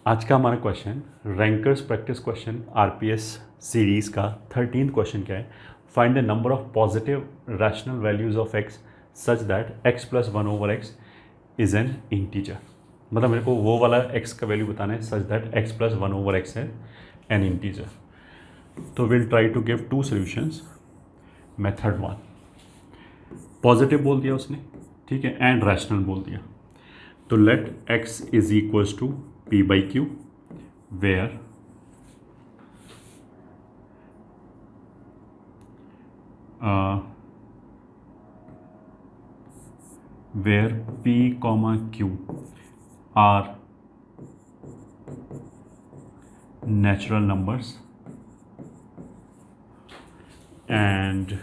आज का हमारा question rankers practice question RPS series का 13th क्वेश्चन क्या है। Find the number of positive rational values of x such that X plus one over x is an integer. मतलब मेरे को वो वाला एक्स का वैल्यू बताना है such that X plus one over X है एन इंटीजर। तो will try to give two solutions. Method one, positive बोल दिया उसने, ठीक है, एंड रैशनल बोल दिया। तो let X is equals to P by Q, where P comma Q are natural numbers and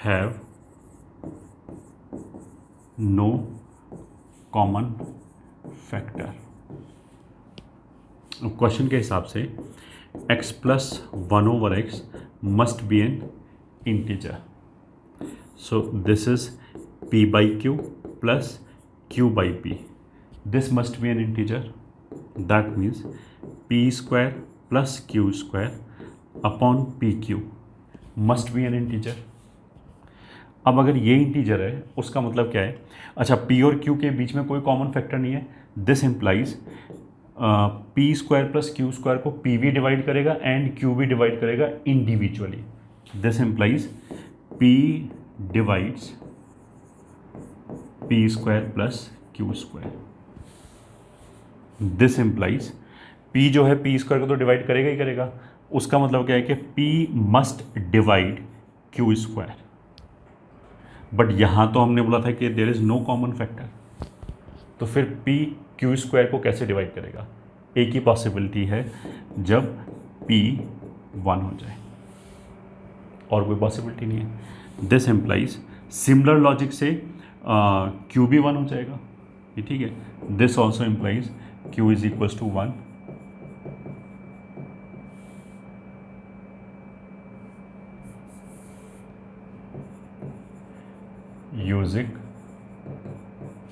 have no common factor। Question के हिसाब से x plus one over x must be an integer. So this is p by Q plus q by p। This must be an integer. That means p square plus q square upon P Q must be an integer. अब अगर ये integer है उसका मतलब क्या है? अच्छा, p और q के बीच में कोई कॉमन फैक्टर नहीं है। This implies P square plus Q square को पी भी डिवाइड करेगा एंड क्यू भी डिवाइड करेगा individually. This implies P divides P square plus Q square. This implies P जो है पी स्क्वायर को तो डिवाइड करेगा ही करेगा, उसका मतलब क्या है कि P must divide Q square. But यहाँ तो हमने बोला था कि there is no common factor, तो फिर पी क्यू स्क्वायर को कैसे डिवाइड करेगा? एक ही पॉसिबिलिटी है, जब p 1 हो जाए, और कोई पॉसिबिलिटी नहीं है। दिस एम्प्लाइज सिमिलर लॉजिक से q भी 1 हो जाएगा, ये ठीक है। This also implies q is equals to 1।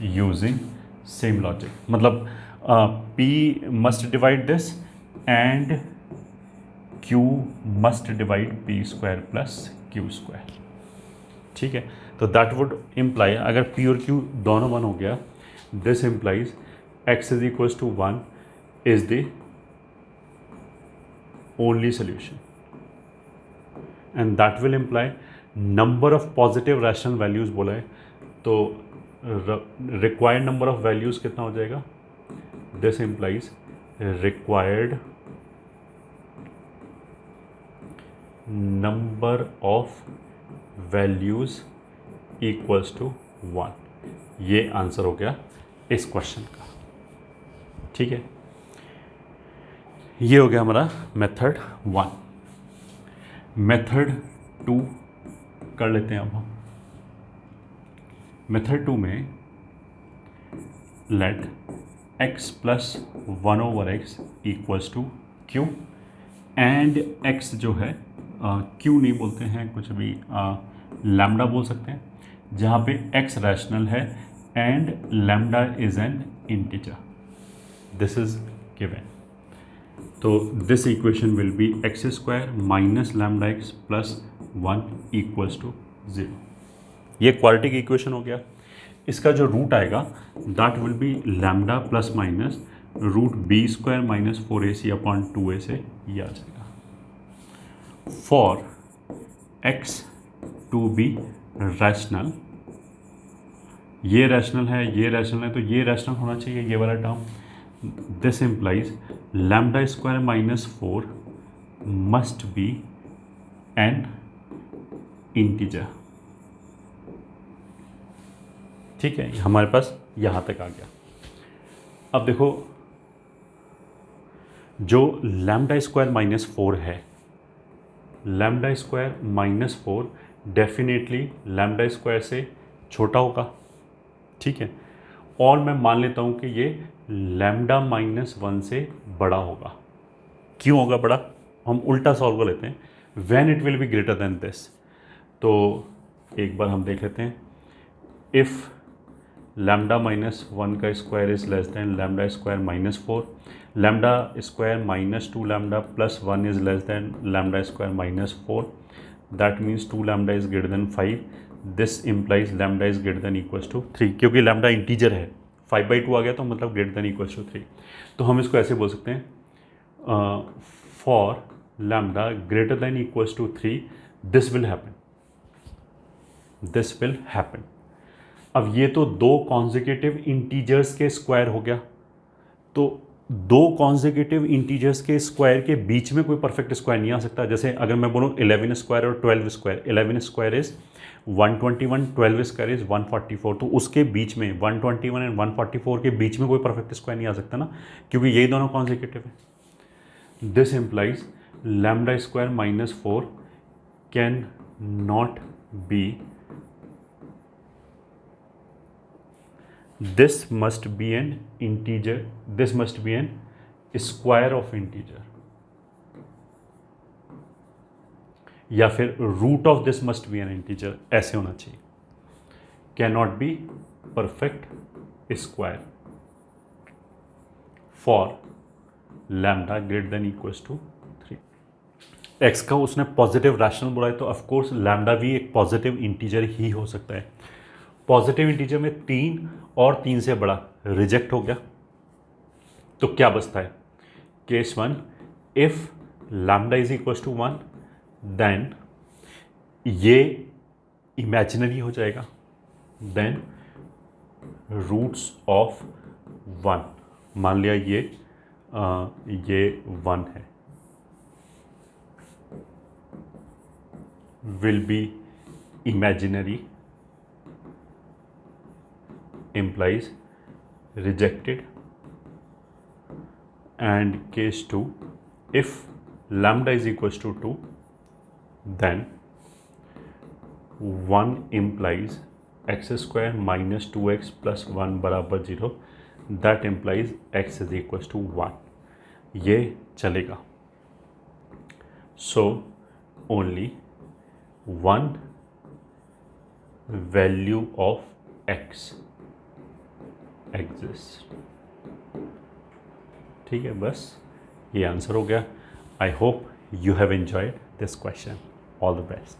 Using same logic, मतलब P must divide this and Q must divide P square plus Q square, ठीक है। तो दैट वुड इम्प्लाई, अगर P और Q दोनों 1 हो गया, this implies x is equals to 1 is the only solution and that will imply number of positive rational values बोला है, तो रिक्वायर्ड नंबर ऑफ वैल्यूज कितना हो जाएगा? This implies required number of values equals to 1। ये answer हो गया इस क्वेश्चन का, ठीक है। ये हो गया हमारा मेथड 1। मेथड 2 कर लेते हैं अब हम। मेथड 2 में let x plus one over X equals to Q and x जो है क्यू नहीं बोलते हैं, कुछ भी लैम्डा बोल सकते हैं, जहाँ पे x रैशनल है and lambda is an integer. This is given. तो this equation will be x square minus lambda x plus 1 equals to 0। ये क्वालिटी की इक्वेशन हो गया। इसका जो रूट आएगा that will be lambda plus minus root B square minus 4ac upon 2a से ये आ जाएगा। For x to be rational, ये रैशनल है, ये रैशनल है, तो ये रैशनल होना चाहिए, ये वाला term. This implies lambda square minus 4 must be an integer, ठीक है। हमारे पास यहाँ तक आ गया। अब देखो, जो लैम्डा स्क्वायर माइनस 4 है, lambda square minus 4 definitely lambda square से छोटा होगा, ठीक है। और मैं मान लेता हूँ कि ये लैम्डा माइनस 1 से बड़ा होगा। क्यों होगा बड़ा? हम उल्टा सॉल्व कर लेते हैं। When it will be greater than this, तो एक बार हम देख लेते हैं। इफ़ लैम्डा माइनस 1 का square is less than lambda square minus 4, lambda square minus 2 lambda plus 1 is less than lambda square minus 4, that means 2 lambda is greater than 5, this implies lambda is greater than equals to 3, क्योंकि lambda integer है, 5/2 आ गया तो मतलब greater than equals to 3। तो हम इसको ऐसे बोल सकते हैं, for lambda greater than equals to 3 this will happen, this will happen. अब ये तो दो कॉन्जिक्यूटिव इंटीजर्स के स्क्वायर हो गया, तो दो कॉन्जिक्यूटिव इंटीजर्स के स्क्वायर के बीच में कोई परफेक्ट स्क्वायर नहीं आ सकता। जैसे अगर मैं बोलूँ 11 स्क्वायर और 12 square, 11 square is 121, 12 square is 144, तो उसके बीच में 121 एंड 144 के बीच में कोई परफेक्ट स्क्वायर नहीं आ सकता ना, क्योंकि यही दोनों कॉन्जिक्यूटिव है। This implies lambda square minus 4 can not B, this must be an integer, this must be an square of integer, या फिर root of this must be an integer, ऐसे होना चाहिए। Can not be perfect square for lambda greater than equals to 3। X का उसने positive rational बोला है, तो ऑफकोर्स लैम्डा भी एक पॉजिटिव इंटीजर ही हो सकता है। पॉजिटिव इंटीजर में 3 और 3 से बड़ा रिजेक्ट हो गया, तो क्या बचता है? Case 1, if lambda is equal to 1 then ये इमेजिनरी हो जाएगा, देन रूट्स ऑफ 1, मान लिया ये 1 है, will be imaginary implies rejected, and case 2, if lambda is equals to 2 then 1 implies x square minus 2x plus 1 बराबर 0, that implies x is equals to 1, ये चलेगा। so only one value of x exist. ठीक है, बस ये answer हो गया। I hope you have enjoyed this question. All the best.